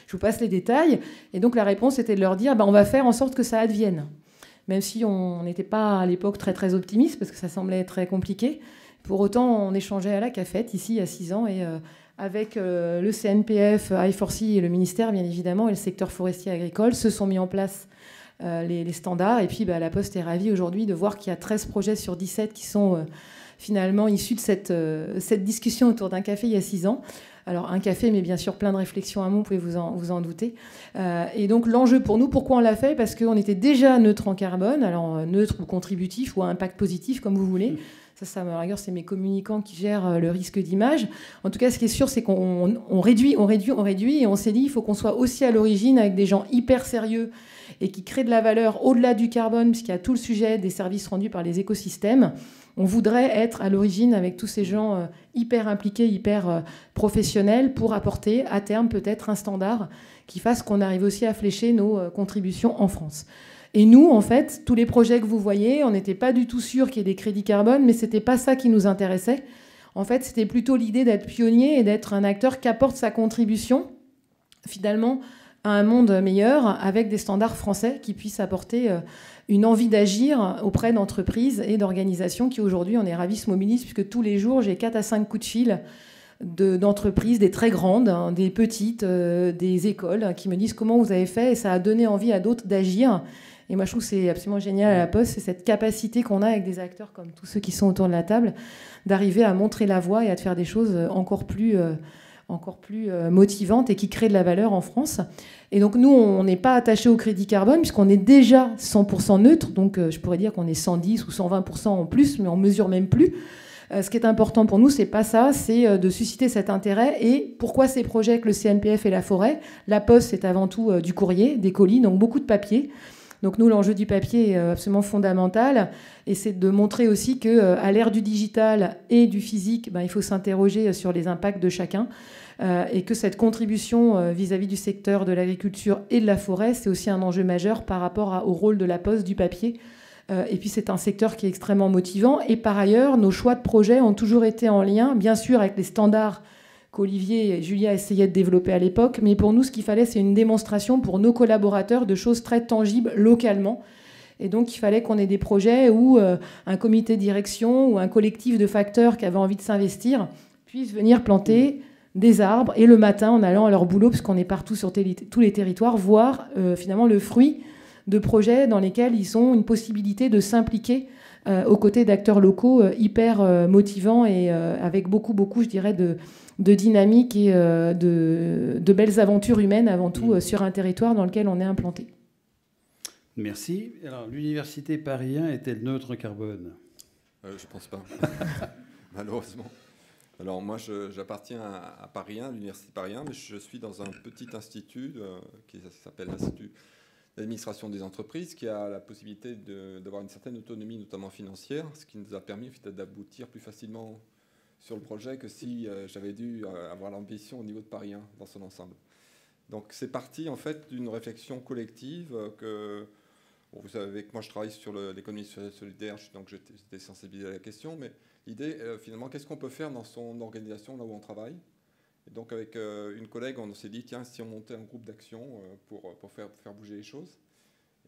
D: je vous passe les détails. Et donc la réponse était de leur dire on va faire en sorte que ça advienne. Même si on n'était pas à l'époque très très optimiste, parce que ça semblait très compliqué. Pour autant, on échangeait à la cafette, ici, il y a 6 ans, et avec le CNPF, I4C et le ministère, bien évidemment, et le secteur forestier agricole, se sont mis en place les standards. Et puis, la Poste est ravie aujourd'hui de voir qu'il y a 13 projets sur 17 qui sont finalement issus de cette discussion autour d'un café il y a 6 ans. Alors, un café, mais bien sûr, plein de réflexions amont, vous pouvez vous en douter. Et donc, l'enjeu pour nous, pourquoi on l'a fait? Parce qu'on était déjà neutre en carbone, alors neutre ou contributif ou à impact positif, comme vous voulez. Ça, à rigueur, c'est mes communicants qui gèrent le risque d'image. En tout cas, ce qui est sûr, c'est qu'on réduit, et on s'est dit, il faut qu'on soit aussi à l'origine avec des gens hyper sérieux et qui créent de la valeur au-delà du carbone, puisqu'il y a tout le sujet des services rendus par les écosystèmes. On voudrait être à l'origine avec tous ces gens hyper impliqués, hyper professionnels, pour apporter à terme peut-être un standard qui fasse qu'on arrive aussi à flécher nos contributions en France. Et nous, en fait, tous les projets que vous voyez, on n'était pas du tout sûr qu'il y ait des crédits carbone, mais ce n'était pas ça qui nous intéressait. En fait, c'était plutôt l'idée d'être pionnier et d'être un acteur qui apporte sa contribution, finalement, à un monde meilleur, avec des standards français qui puissent apporter une envie d'agir auprès d'entreprises et d'organisations qui, aujourd'hui, on est ravis, se mobilisent, puisque tous les jours, j'ai 4 à 5 coups de fil d'entreprises, des très grandes, des petites, des écoles, qui me disent comment vous avez fait, et ça a donné envie à d'autres d'agir. Et moi, je trouve que c'est absolument génial à la Poste, c'est cette capacité qu'on a avec des acteurs comme tous ceux qui sont autour de la table, d'arriver à montrer la voie et à faire des choses encore plus motivantes et qui créent de la valeur en France. Et donc, nous, on n'est pas attaché au crédit carbone, puisqu'on est déjà 100% neutre. Donc, je pourrais dire qu'on est 110 ou 120% en plus, mais on ne mesure même plus. Ce qui est important pour nous, c'est pas ça, c'est de susciter cet intérêt. Et pourquoi ces projets avec le CNPF et la forêt? La Poste, c'est avant tout du courrier, des colis, donc beaucoup de papier. Donc nous, l'enjeu du papier est absolument fondamental, et c'est de montrer aussi qu'à l'ère du digital et du physique, il faut s'interroger sur les impacts de chacun, et que cette contribution vis-à-vis du secteur de l'agriculture et de la forêt, c'est aussi un enjeu majeur par rapport au rôle de la Poste, du papier. Et puis c'est un secteur qui est extrêmement motivant. Et par ailleurs, nos choix de projets ont toujours été en lien, bien sûr, avec les standards qu'Olivier et Julia essayaient de développer à l'époque. Mais pour nous, ce qu'il fallait, c'est une démonstration pour nos collaborateurs de choses très tangibles localement. Et donc, il fallait qu'on ait des projets où un comité de direction ou un collectif de facteurs qui avaient envie de s'investir puisse venir planter des arbres, et le matin, en allant à leur boulot, parce qu'on est partout sur tous les territoires, voir finalement le fruit de projets dans lesquels ils ont une possibilité de s'impliquer aux côtés d'acteurs locaux hyper motivants et avec beaucoup, je dirais, de dynamique et de belles aventures humaines avant tout sur un territoire dans lequel on est implanté.
A: Merci. Alors, l'université Paris 1 est-elle neutre en carbone?
E: Je ne pense pas, malheureusement. Alors moi, j'appartiens à Paris 1, l'université Paris 1, mais je suis dans un petit institut qui s'appelle l'Institut d'administration des entreprises, qui a la possibilité d'avoir une certaine autonomie, notamment financière, ce qui nous a permis d'aboutir plus facilement sur le projet que si j'avais dû avoir l'ambition au niveau de Paris 1 dans son ensemble. Donc c'est parti en fait d'une réflexion collective que bon, vous savez que moi je travaille sur l'économie solidaire, donc j'étais sensibilisé à la question, mais l'idée finalement qu'est-ce qu'on peut faire dans son organisation là où on travaille. Et donc avec une collègue on s'est dit tiens si on montait un groupe d'action pour faire bouger les choses.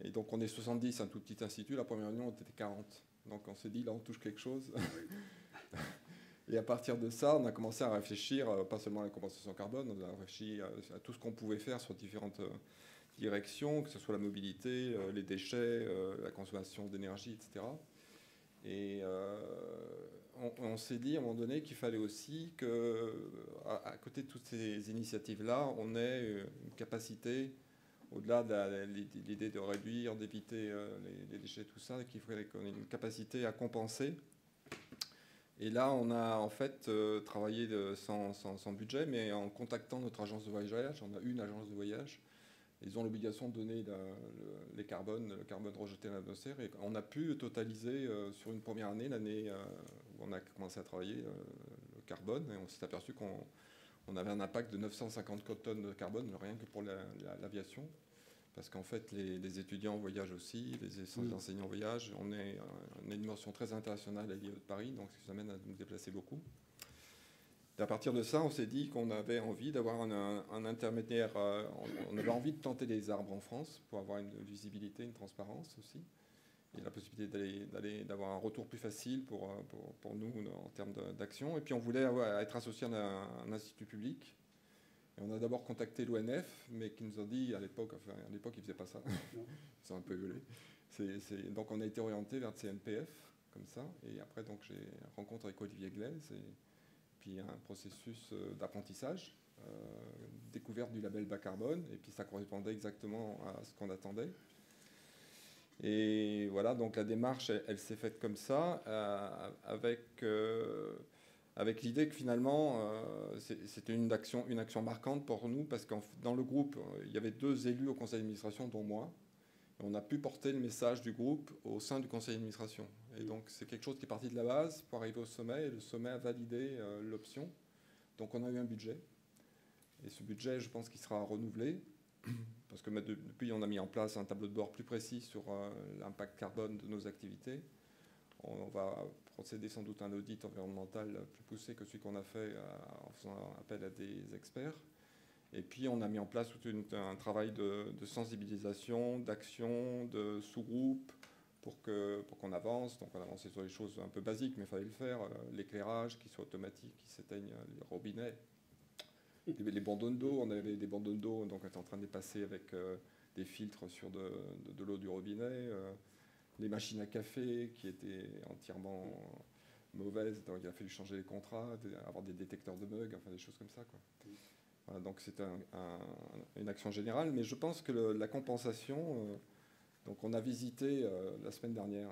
E: Et donc on est 70, un tout petit institut, la première réunion on était 40. Donc on s'est dit là on touche quelque chose. Et à partir de ça, on a commencé à réfléchir, pas seulement à la compensation carbone, on a réfléchi à tout ce qu'on pouvait faire sur différentes directions, que ce soit la mobilité, les déchets, la consommation d'énergie, etc. Et on s'est dit à un moment donné qu'il fallait aussi qu'à côté de toutes ces initiatives-là, on ait une capacité, au-delà de l'idée de réduire, d'éviter les déchets, tout ça, qu'il fallait qu'on ait une capacité à compenser. Et là, on a en fait travaillé sans budget, mais en contactant notre agence de voyage. On a une agence de voyage. Ils ont l'obligation de donner le carbone rejeté dans l'atmosphère. Et on a pu totaliser sur une première année, l'année où on a commencé à travailler le carbone. Et on s'est aperçu qu'on avait un impact de 950 tonnes de carbone, rien que pour l'aviation. Parce qu'en fait, les étudiants voyagent aussi, les enseignants voyagent. On a une dimension très internationale à l'IE de Paris, donc ça nous amène à nous déplacer beaucoup. Et à partir de ça, on s'est dit qu'on avait envie d'avoir un intermédiaire. On avait envie de planter des arbres en France pour avoir une visibilité, une transparence aussi. Et la possibilité d'avoir un retour plus facile pour nous en termes d'action. Et puis on voulait être associé à un institut public. Et on a d'abord contacté l'ONF, mais qui nous ont dit, à l'époque ils ne faisaient pas ça, ils sont un peu gueulés. Donc on a été orienté vers le CNPF, comme ça, et après donc j'ai rencontré avec Olivier Glaise, et puis un processus d'apprentissage, découverte du label bas carbone, et puis ça correspondait exactement à ce qu'on attendait. Et voilà, donc la démarche, elle s'est faite comme ça, avec l'idée que finalement, c'était une action marquante pour nous, parce que dans le groupe, il y avait 2 élus au conseil d'administration, dont moi. Et on a pu porter le message du groupe au sein du conseil d'administration. Et donc, c'est quelque chose qui est parti de la base pour arriver au sommet, et le sommet a validé l'option. Donc, on a eu un budget. Et ce budget, je pense qu'il sera renouvelé, parce que depuis, on a mis en place un tableau de bord plus précis sur l'impact carbone de nos activités. On va procéder sans doute à un audit environnemental plus poussé que celui qu'on a fait en faisant appel à des experts. Et puis on a mis en place tout un travail de sensibilisation, d'action, de sous-groupe pour qu'on avance. Donc on avançait sur les choses un peu basiques, mais il fallait le faire. L'éclairage qui soit automatique, qui s'éteigne les robinets. Les bandons d'eau, on avait des bandons d'eau, donc on était en train de les passer avec des filtres sur de l'eau du robinet. Les machines à café qui étaient entièrement mauvaises, donc il a fallu changer les contrats, avoir des détecteurs de bugs, enfin des choses comme ça, quoi. Voilà, donc c'est une action générale, mais je pense que la compensation, donc on a visité la semaine dernière,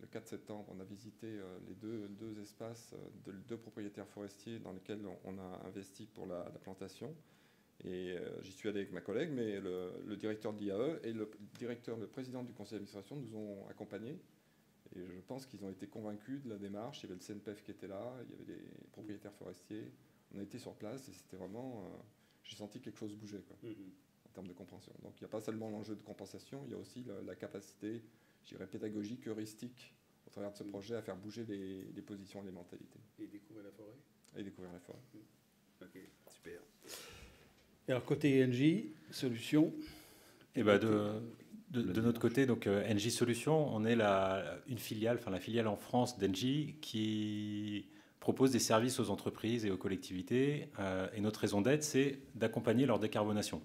E: le 4 septembre, on a visité les deux espaces de 2 propriétaires forestiers dans lesquels on a investi pour la plantation. Et j'y suis allé avec ma collègue, mais le directeur de l'IAE et le président du conseil d'administration nous ont accompagnés. Et je pense qu'ils ont été convaincus de la démarche. Il y avait le CNPF qui était là, il y avait des propriétaires forestiers. On a été sur place et c'était vraiment... j'ai senti quelque chose bouger, quoi, en termes de compréhension. Donc il n'y a pas seulement l'enjeu de compensation, il y a aussi la capacité, je dirais, pédagogique, heuristique, au travers de ce projet, à faire bouger les positions et les mentalités.
A: Et découvrir la forêt.
E: Et découvrir la forêt.
A: Ok, super. Et alors, côté ENGIE Solutions.
F: Et ben de notre côté, donc ENGIE Solutions, on est une filiale, enfin la filiale en France d'ENGIE qui propose des services aux entreprises et aux collectivités. Et notre raison d'être, c'est d'accompagner leur décarbonation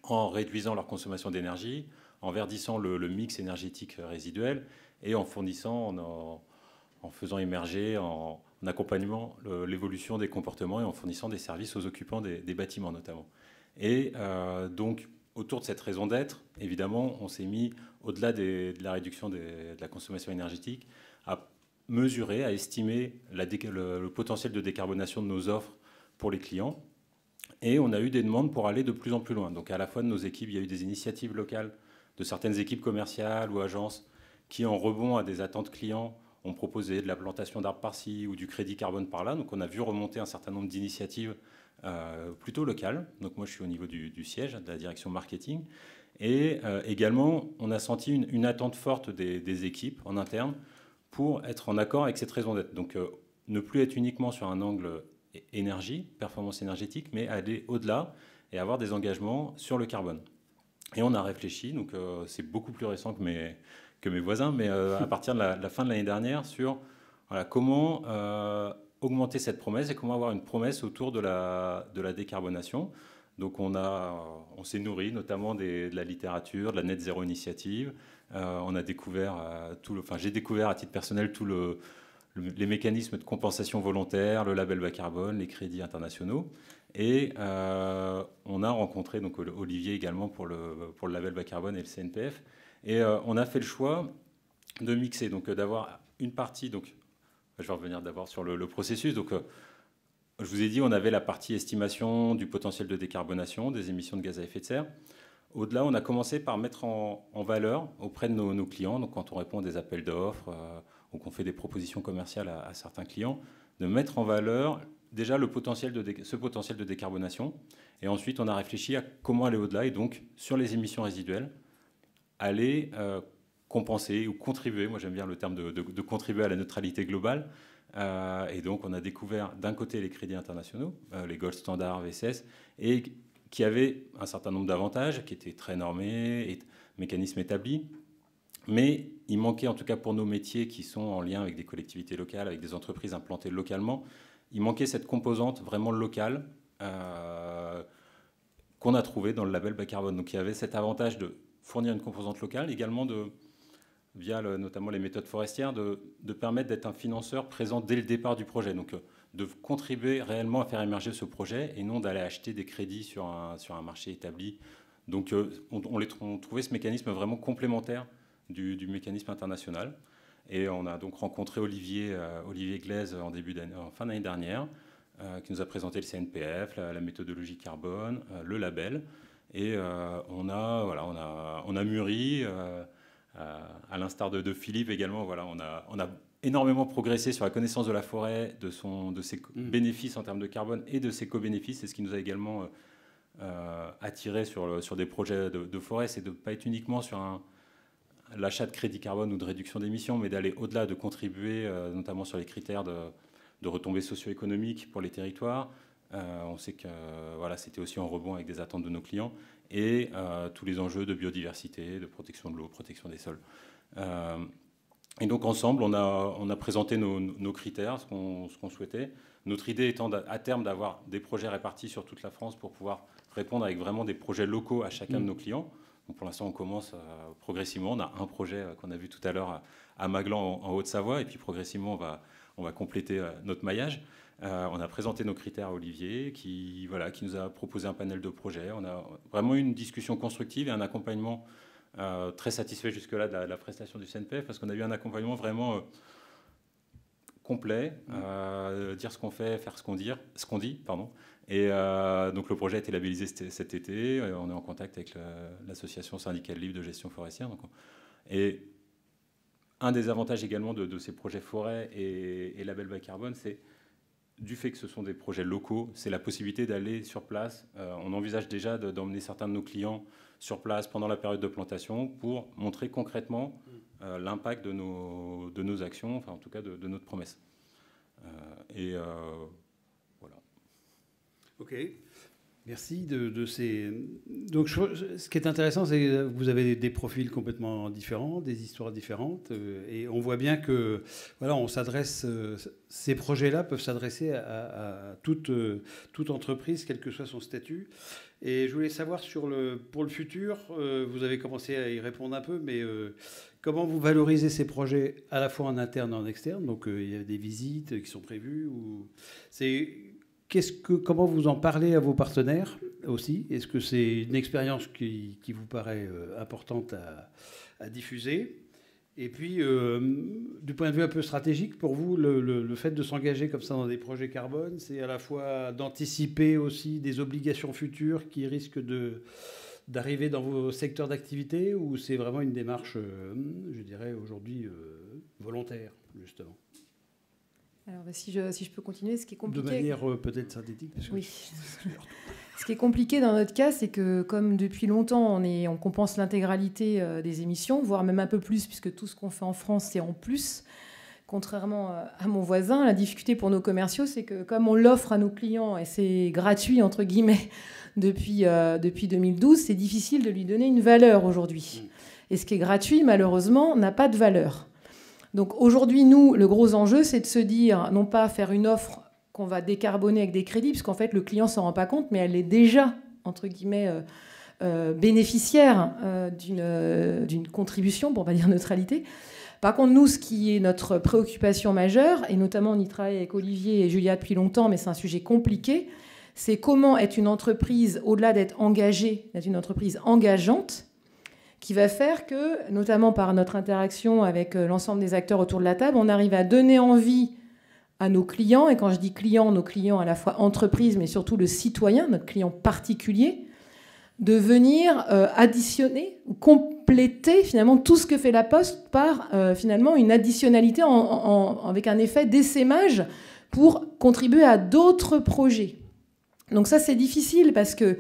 F: en réduisant leur consommation d'énergie, en verdissant le mix énergétique résiduel et en fournissant, en faisant émerger, en accompagnant l'évolution des comportements et en fournissant des services aux occupants des bâtiments notamment. Et donc, autour de cette raison d'être, évidemment, on s'est mis, au-delà de la réduction de la consommation énergétique, à mesurer, à estimer le potentiel de décarbonation de nos offres pour les clients. Et on a eu des demandes pour aller de plus en plus loin. Donc à la fois de nos équipes, il y a eu des initiatives locales de certaines équipes commerciales ou agences qui, en rebond à des attentes clients, on proposait de la plantation d'arbres par-ci ou du crédit carbone par-là. Donc on a vu remonter un certain nombre d'initiatives plutôt locales. Donc moi je suis au niveau du siège, de la direction marketing. Et également on a senti une attente forte des équipes en interne pour être en accord avec cette raison d'être. Donc ne plus être uniquement sur un angle énergie, performance énergétique, mais aller au-delà et avoir des engagements sur le carbone. Et on a réfléchi, donc c'est beaucoup plus récent que mes voisins, mais à partir de la fin de l'année dernière, sur comment augmenter cette promesse et comment avoir une promesse autour de la décarbonation. Donc on s'est nourri notamment de la littérature, de la Net Zero Initiative. On a découvert j'ai découvert à titre personnel les mécanismes de compensation volontaire, le label bas carbone, les crédits internationaux. Et on a rencontré donc Olivier également pour le label bas carbone et le CNPF. Et on a fait le choix de mixer, donc d'avoir une partie. Donc, je vais revenir d'abord sur le processus. Donc, je vous ai dit, on avait la partie estimation du potentiel de décarbonation des émissions de gaz à effet de serre. Au-delà, on a commencé par mettre en valeur auprès de nos clients, donc quand on répond à des appels d'offres ou qu'on fait des propositions commerciales à certains clients, de mettre en valeur déjà ce potentiel de décarbonation. Et ensuite, on a réfléchi à comment aller au-delà et donc sur les émissions résiduelles, aller compenser ou contribuer, moi j'aime bien le terme de contribuer à la neutralité globale. Et donc on a découvert d'un côté les crédits internationaux, les Gold Standard, VCS, et qui avaient un certain nombre d'avantages, qui étaient très normés, et mécanismes établis. Mais il manquait, en tout cas pour nos métiers qui sont en lien avec des collectivités locales, avec des entreprises implantées localement, il manquait cette composante vraiment locale qu'on a trouvée dans le label bas carbone. Donc il y avait cet avantage de fournir une composante locale, également via notamment les méthodes forestières, de permettre d'être un financeur présent dès le départ du projet. Donc de contribuer réellement à faire émerger ce projet et non d'aller acheter des crédits sur un marché établi. Donc on trouvait ce mécanisme vraiment complémentaire du mécanisme international. Et on a donc rencontré Olivier Glaise en fin d'année dernière, qui nous a présenté le CNPF, la méthodologie carbone, le label. Et on a mûri, à l'instar de Philippe également, on a énormément progressé sur la connaissance de la forêt, de ses bénéfices en termes de carbone et de ses co-bénéfices. C'est ce qui nous a également attiré sur des projets de forêt, c'est de ne pas être uniquement sur l'achat de crédit carbone ou de réduction d'émissions, mais d'aller au-delà, de contribuer notamment sur les critères de retombées socio-économiques pour les territoires. On sait que c'était aussi en rebond avec des attentes de nos clients et tous les enjeux de biodiversité, de protection de l'eau, protection des sols. Et donc ensemble, on a présenté nos critères, ce qu'on souhaitait. Notre idée étant à terme d'avoir des projets répartis sur toute la France pour pouvoir répondre avec vraiment des projets locaux à chacun de nos clients. Donc pour l'instant, on commence progressivement. On a un projet qu'on a vu tout à l'heure à Maglan en Haute-Savoie et puis progressivement, on va compléter notre maillage. On a présenté nos critères à Olivier qui nous a proposé un panel de projets. On a vraiment eu une discussion constructive et un accompagnement très satisfait jusque-là de la prestation du CNPF parce qu'on a eu un accompagnement vraiment complet, dire ce qu'on fait, faire ce qu'on dit, pardon. Et donc le projet a été labellisé cet été. On est en contact avec l'association syndicale libre de gestion forestière. Et un des avantages également de ces projets forêt et label bas carbone, c'est du fait que ce sont des projets locaux, c'est la possibilité d'aller sur place. On envisage déjà d'emmener certains de nos clients sur place pendant la période de plantation pour montrer concrètement l'impact de nos actions, enfin en tout cas de notre promesse. Voilà.
A: Ok, merci de ces... Donc ce qui est intéressant, c'est que vous avez des profils complètement différents, des histoires différentes, et on voit bien que on s'adresse, ces projets-là peuvent s'adresser à toute entreprise, quel que soit son statut. Et je voulais savoir pour le futur, vous avez commencé à y répondre un peu, mais comment vous valorisez ces projets à la fois en interne et en externe? Donc il y a des visites qui sont prévues. Comment vous en parlez à vos partenaires aussi? Est-ce que c'est une expérience qui vous paraît importante à diffuser? Et puis, du point de vue un peu stratégique, pour vous, le fait de s'engager comme ça dans des projets carbone, c'est à la fois d'anticiper aussi des obligations futures qui risquent d'arriver dans vos secteurs d'activité, ou c'est vraiment une démarche, je dirais aujourd'hui, volontaire? justement.
D: Alors, si je peux continuer, ce qui est compliqué...
A: De manière peut-être synthétique. Parce que
D: oui. Ce qui est compliqué dans notre cas, c'est que comme depuis longtemps, on compense l'intégralité des émissions, voire même un peu plus, puisque tout ce qu'on fait en France, c'est en plus. Contrairement à mon voisin, la difficulté pour nos commerciaux, c'est que comme on l'offre à nos clients, et c'est gratuit, entre guillemets, depuis 2012, c'est difficile de lui donner une valeur aujourd'hui. Et ce qui est gratuit, malheureusement, n'a pas de valeur. Donc aujourd'hui, nous, le gros enjeu, c'est de se dire, non pas faire une offre qu'on va décarboner avec des crédits, puisqu'en fait, le client ne s'en rend pas compte, mais elle est déjà, entre guillemets, bénéficiaire d'une contribution, pour ne pas dire neutralité. Par contre, nous, ce qui est notre préoccupation majeure, et notamment on y travaille avec Olivier et Julia depuis longtemps, mais c'est un sujet compliqué, c'est comment être une entreprise, au-delà d'être engagée, d'être une entreprise engageante, qui va faire que, notamment par notre interaction avec l'ensemble des acteurs autour de la table, on arrive à donner envie à nos clients, et quand je dis clients, nos clients à la fois entreprises, mais surtout le citoyen, notre client particulier, de venir additionner ou compléter finalement tout ce que fait la Poste par finalement une additionnalité avec un effet d'essaimage pour contribuer à d'autres projets. Donc ça, c'est difficile parce qu'il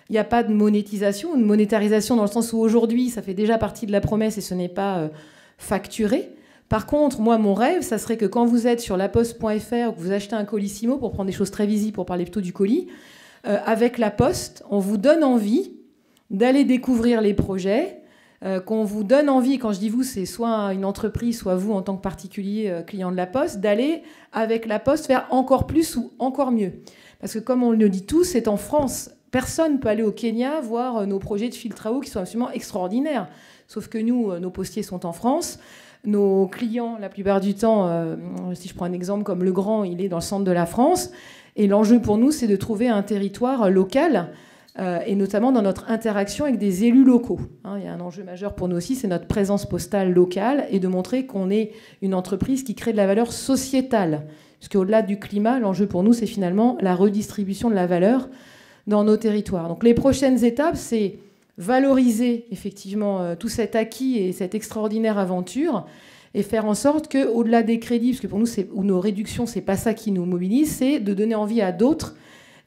D: n'y a pas de monétisation, une monétarisation dans le sens où aujourd'hui, ça fait déjà partie de la promesse et ce n'est pas facturé. Par contre, moi, mon rêve, ça serait que quand vous êtes sur laposte.fr ou que vous achetez un colissimo, pour prendre des choses très visibles, pour parler plutôt du colis, avec la Poste, on vous donne envie d'aller découvrir les projets, qu'on vous donne envie, quand je dis vous, c'est soit une entreprise, soit vous en tant que particulier client de la Poste, d'aller avec la Poste faire encore plus ou encore mieux. Parce que comme on le dit tous, c'est en France. Personne ne peut aller au Kenya voir nos projets de filtre à eau qui sont absolument extraordinaires. Sauf que nous, nos postiers sont en France. Nos clients, la plupart du temps, si je prends un exemple comme Le Grand, il est dans le centre de la France. Et l'enjeu pour nous, c'est de trouver un territoire local, et notamment dans notre interaction avec des élus locaux. Il y a un enjeu majeur pour nous aussi, c'est notre présence postale locale et de montrer qu'on est une entreprise qui crée de la valeur sociétale. Parce qu'au-delà du climat, l'enjeu pour nous, c'est finalement la redistribution de la valeur dans nos territoires. Donc les prochaines étapes, c'est valoriser effectivement tout cet acquis et cette extraordinaire aventure et faire en sorte qu'au-delà des crédits, parce que pour nous, ou nos réductions, c'est pas ça qui nous mobilise, c'est de donner envie à d'autres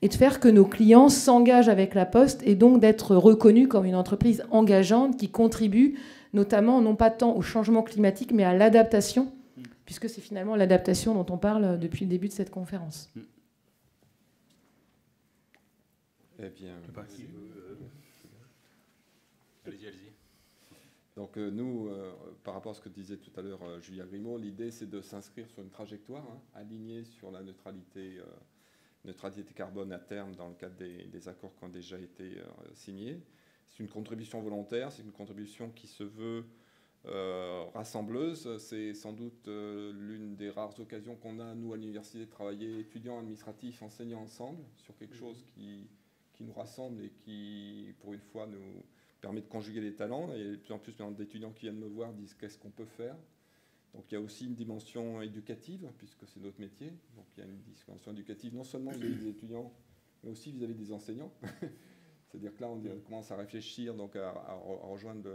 D: et de faire que nos clients s'engagent avec la Poste et donc d'être reconnus comme une entreprise engageante qui contribue notamment, non pas tant au changement climatique, mais à l'adaptation, puisque c'est finalement l'adaptation dont on parle depuis le début de cette conférence.
E: Eh bien,
F: allez-y.
E: Donc nous, par rapport à ce que disait tout à l'heure Julia Grimaud, l'idée c'est de s'inscrire sur une trajectoire alignée sur la neutralité carbone à terme dans le cadre des accords qui ont déjà été signés. C'est une contribution volontaire, c'est une contribution qui se veut rassembleuse. C'est sans doute l'une des rares occasions qu'on a, nous, à l'université, de travailler étudiants, administratifs, enseignants ensemble sur quelque chose qui nous rassemble et qui, pour une fois, nous permet de conjuguer les talents. Et de plus en plus d'étudiants qui viennent me voir disent qu'est-ce qu'on peut faire. Donc il y a aussi une dimension éducative, puisque c'est notre métier. Donc il y a une dimension éducative non seulement vis-à-vis des étudiants, mais aussi vis-à-vis des enseignants. C'est-à-dire que là, on commence à réfléchir, donc à rejoindre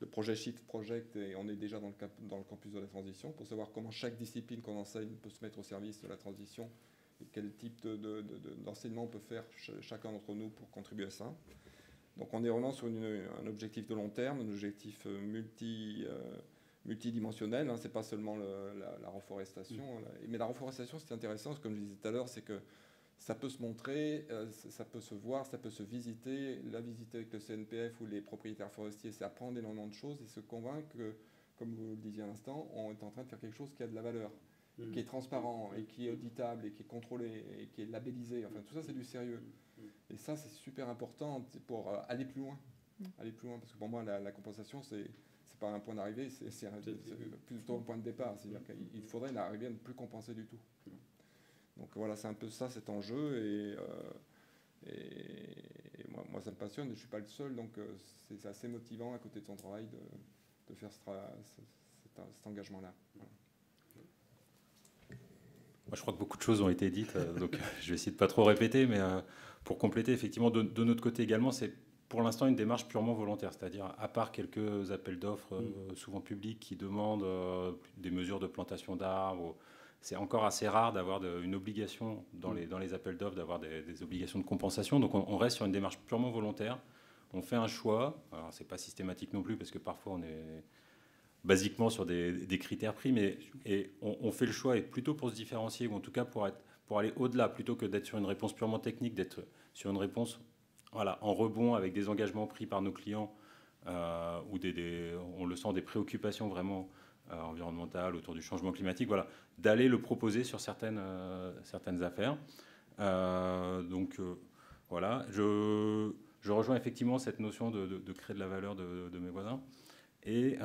E: le projet Shift Project, et on est déjà dans le campus de la transition, pour savoir comment chaque discipline qu'on enseigne peut se mettre au service de la transition, et quel type d'enseignement peut faire chacun d'entre nous pour contribuer à ça. Donc on est vraiment sur un objectif de long terme, un objectif multidimensionnel, c'est pas seulement la reforestation. Mais la reforestation, c'est intéressant, comme je disais tout à l'heure, c'est que ça peut se montrer, ça peut se voir, ça peut se visiter. La visiter avec le CNPF ou les propriétaires forestiers, c'est apprendre énormément de choses et se convaincre que, comme vous le disiez à l'instant, on est en train de faire quelque chose qui a de la valeur, qui est transparent et qui est auditable et qui est contrôlé et qui est labellisé. Enfin, tout ça, c'est du sérieux. Et ça, c'est super important pour aller plus loin. Aller plus loin, parce que pour moi, la compensation, c'est pas un point d'arrivée, c'est plutôt un point de départ. C'est-à-dire qu'il faudrait arriver à ne plus compenser du tout. Donc voilà, c'est un peu ça cet enjeu, et moi ça me passionne, et je ne suis pas le seul, donc c'est assez motivant à côté de son travail de faire cet engagement-là. Voilà.
F: Moi, je crois que beaucoup de choses ont été dites, donc je vais essayer de ne pas trop répéter, mais pour compléter, effectivement, de notre côté également, c'est pour l'instant une démarche purement volontaire, c'est-à-dire à part quelques appels d'offres souvent publics qui demandent des mesures de plantation d'arbres, c'est encore assez rare d'avoir une obligation dans les appels d'offres, d'avoir des obligations de compensation. Donc on reste sur une démarche purement volontaire. On fait un choix. Alors c'est pas systématique non plus parce que parfois on est basiquement sur des critères pris, mais on fait le choix et plutôt pour se différencier ou en tout cas pour aller au-delà plutôt que d'être sur une réponse purement technique, d'être sur une réponse en rebond avec des engagements pris par nos clients ou on le sent des préoccupations vraiment environnementales autour du changement climatique, voilà, d'aller le proposer sur certaines affaires. Voilà, je rejoins effectivement cette notion de créer de la valeur de mes voisins. Et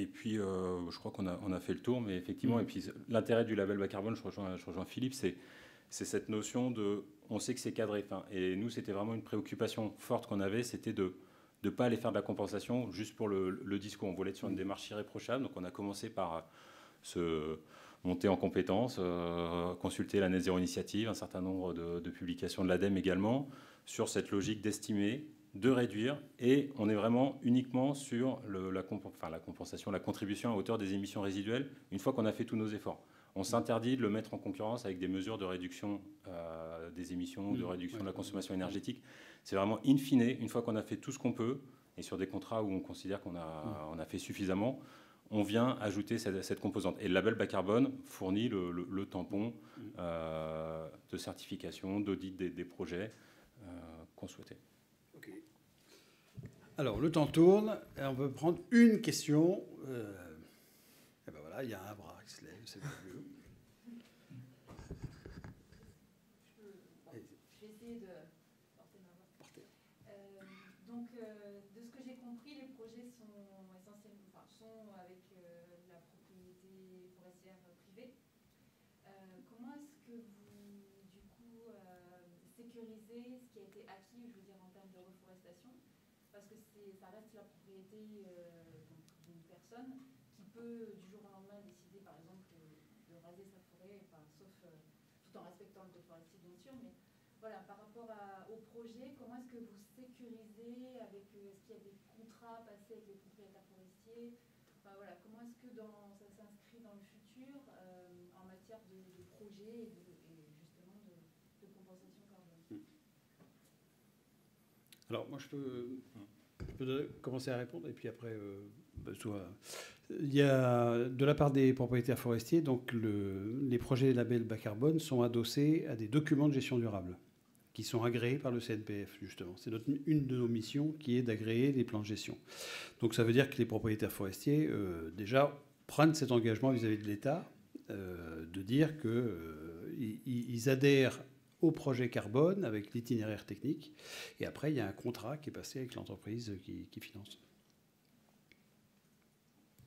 F: puis, je crois qu'on a fait le tour, mais effectivement, et puis l'intérêt du label bas carbone, je rejoins Philippe, c'est cette notion de, on sait que c'est cadré. Et nous, c'était vraiment une préoccupation forte qu'on avait, c'était de ne pas aller faire de la compensation juste pour le discours. On voulait être sur une démarche irréprochable, donc on a commencé par se monter en compétences, consulter la Net Zero Initiative, un certain nombre de publications de l'ADEME également, sur cette logique d'estimer, de réduire, et on est vraiment uniquement sur la compensation, la contribution à hauteur des émissions résiduelles, une fois qu'on a fait tous nos efforts. On s'interdit de le mettre en concurrence avec des mesures de réduction des émissions, de réduction de la consommation énergétique. C'est vraiment in fine, une fois qu'on a fait tout ce qu'on peut, et sur des contrats où on considère qu'on a fait suffisamment, on vient ajouter cette composante. Et le label bas carbone fournit le tampon de certification, d'audit des projets qu'on souhaitait.
A: Ok. Alors, le temps tourne, et on peut prendre une question. Et ben voilà, il y a un bras qui se lève, c'est mieux.
D: Je vais essayer de porter ma voix. Donc, de ce que j'ai compris, les projets sont essentiellement avec la propriété forestière privée. Comment est-ce que vous, du coup, sécurisez ce qui a été acquis, je veux dire, en termes de reforestation? Parce que ça reste la propriété d'une personne qui peut, du jour au lendemain, décider, par exemple, de raser sa forêt, sauf tout en respectant le code forestier, bien sûr, mais voilà, par rapport au projet, comment est-ce que vous sécurisez avec, est-ce qu'il y a des contrats passés avec les propriétaires forestiers? Voilà, comment est-ce que ça s'inscrit dans le futur en matière de projet et justement de compensation carbone?
A: Alors, moi, je peux commencer à répondre, et puis après, il y a, de la part des propriétaires forestiers, donc les projets labels bas carbone sont adossés à des documents de gestion durable qui sont agréés par le CNPF, justement. C'est une de nos missions qui est d'agréer les plans de gestion. Donc ça veut dire que les propriétaires forestiers, déjà, prennent cet engagement vis-à-vis de l'État, de dire qu'ils adhèrent au projet carbone avec l'itinéraire technique. Et après, il y a un contrat qui est passé avec l'entreprise qui finance.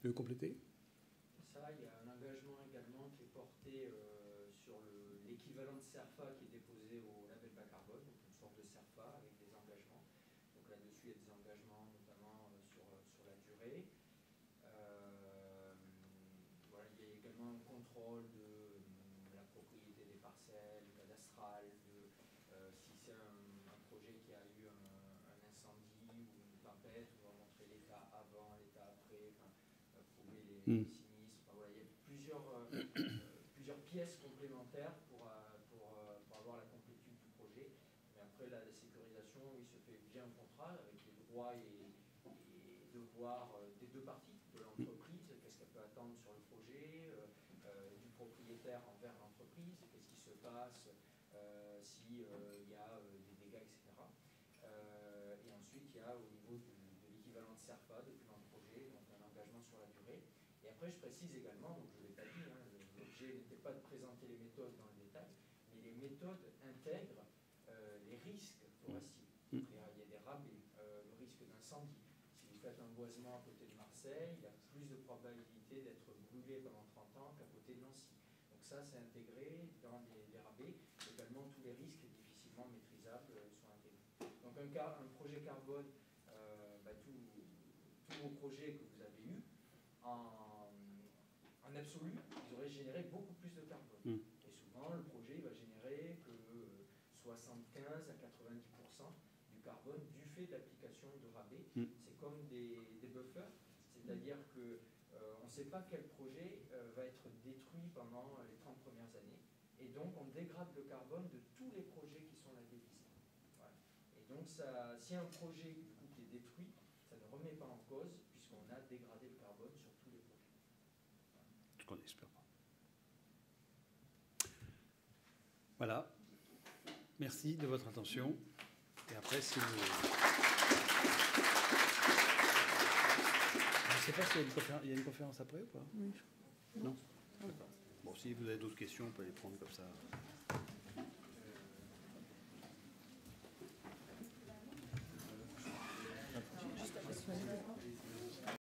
A: Tu veux compléter ?
C: Ça, il y a un engagement également qui est porté sur l'équivalent de CERFA qui est déposé au label bas carbone, donc une sorte de CERFA avec des engagements. Donc là-dessus, il y a des engagements notamment sur la durée. Voilà, il y a également un contrôle de la propriété des parcelles, cadastrales, si c'est un projet qui a eu un incendie ou une tempête, on va montrer l'état avant, l'état après, prouver les sinistres. Voilà, il y a plusieurs pièces complémentaires pour avoir la complétude du projet. Mais après, la sécurisation, il se fait via un contrat avec les droits et devoirs des deux parties, de l'entreprise, qu'est-ce qu'elle peut attendre sur le projet, du propriétaire envers l'entreprise, qu'est-ce qui se passe s'il y a des dégâts, etc. Et ensuite, il y a au niveau de l'équivalent de CERFA depuis le projet, donc un engagement sur la durée. Et après, je précise également, donc je ne l'ai pas dit, l'objet n'était pas de présenter les méthodes dans le détail, mais les méthodes intègrent les risques forestiers. Il y a des rabais, le risque d'incendie. Si vous faites un boisement à côté de Marseille, il y a plus de probabilité d'être brûlé pendant 30 ans qu'à côté de Nancy. Donc ça, c'est intégré dans les rabais. Également, tous les risques difficilement maîtrisables sont intégrés. Donc un projet carbone, tous vos projets que vous avez eus, en absolu, ils auraient généré beaucoup plus de carbone. Et souvent, le projet va générer que 75 à 90% du carbone du fait de l'application de rabais.
A: Mm.
C: C'est comme des buffers, c'est-à-dire que on ne sait pas quel projet va être détruit pendant les 30 premières années. Et donc, on dégrade le carbone de tous les projets qui sont là délistés. Voilà. Et donc, ça, si un projet du coup, qui est détruit, ça ne remet pas en cause, puisqu'on a dégradé le carbone sur tous les projets.
A: Ce qu'on espère pas. Voilà. Merci de votre attention. Et après, si vous... Je ne sais pas s'il y a une conférence après ou pas.
D: Oui.
A: Non. D'accord. Bon, si vous avez d'autres questions, on peut les prendre comme ça.